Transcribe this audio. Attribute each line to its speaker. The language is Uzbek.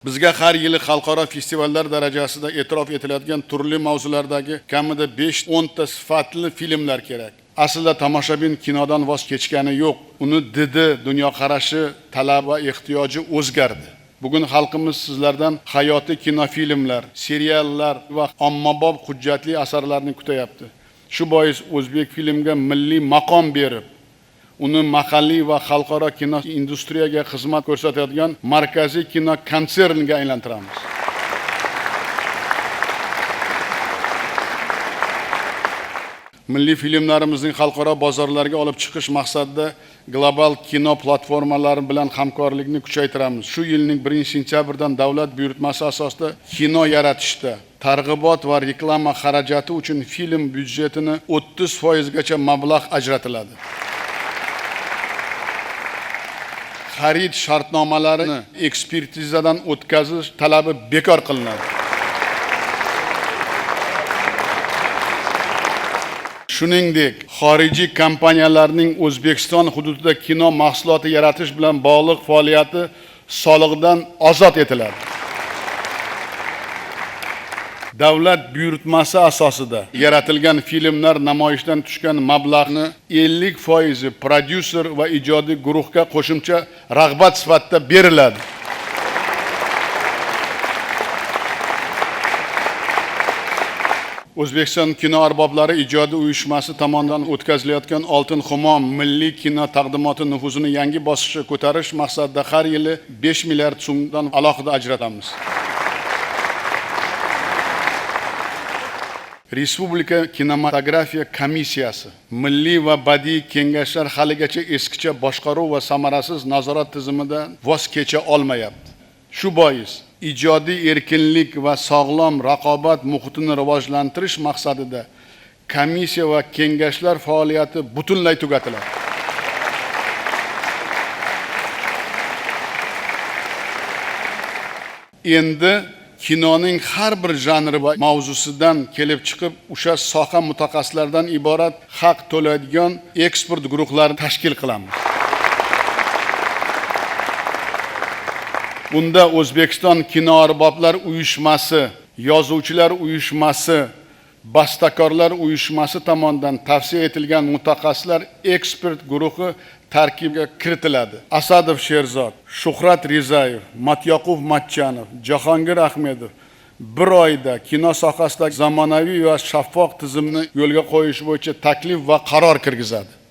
Speaker 1: Bizga har yili xalqaro festivallar darajasida e'tirof etiladigan turli mavzulardagi kamida 5-10 ta sifatli filmlar kerak. Aslida tomoshabin kinodan voz kechgani yo'q. Uni didi, dunyoqarashi, talab va ehtiyoji o'zgardi. Bugun xalqimiz sizlardan hayotiy kinofilmlar, seriallar va ommabop hujjatli asarlarni kutyapti. Shu bois o'zbek filmga milliy maqom berib, uni mahalliy va xalqaro kino industriyaga xizmat ko'rsatadigan markaziy kino konserniga aylantiramiz. Milliy filmlarimizning xalqaro bozorlarga olib chiqish maqsadida global kino platformalari bilan hamkorlikni kuchaytiramiz. Shu yilning 1-sentyabrdan davlat buyurtmasi asosida kino yaratishda targ'ibot va reklama xarajati uchun film byudjetining 30% gacha mablag' ajratiladi. Xarid shartnomalarini ekspertizadan o'tkazish talabi bekor qilinadi. Shuningdek, xorijiy kompaniyalarning O'zbekiston hududida kino mahsuloti yaratish bilan bog'liq faoliyati soliqdan ozod etiladi. Davlat buyurtmasi asosida yaratilgan filmlar namoyishdan tushgan mablag'ni 50% prodyuser va ijodiy guruhga qo'shimcha rag'bat sifatida beriladi. O'zbekiston kino arboblari ijodiy uyushmasi tomonidan o'tkazilayotgan Oltin Xumo milliy kino taqdimoti nufuzini yangi bosqichga ko'tarish maqsadida har yili 5 milliard so'mdan alohida ajratamiz. Respublika kinematografiya komissiyasi milliy va badiiy kengashlar haligacha eskicha boshqaruv va samarasiz nazorat tizimidan voz kecha olmayapti. Shu bois ijodiy erkinlik va sog'lom raqobat muhitini rivojlantirish maqsadida komissiya va kengashlar faoliyati butunlay tugatiladi. Endi kinoning har bir janri va mavzusidan kelib chiqib, o'sha soha mutaxassislaridan iborat haq to'laydigan ekspert guruhlarini tashkil qilamiz. Bunda O'zbekiston kino arboblar uyushmasi, yozuvchilar uyushmasi, bastakorlar uyushmasi tomonidan tavsiya etilgan mutaxassislar ekspert guruhi tarkibiga kiritiladi. Asadov Sherzod, Shuhrat Rizayev, Matyoqub Matchanov, Jahongir Ahmedov bir oyda kino sohasidagi zamonaviy va shaffof tizimni yo'lga qo'yish bo'yicha taklif va qaror kirgizadi.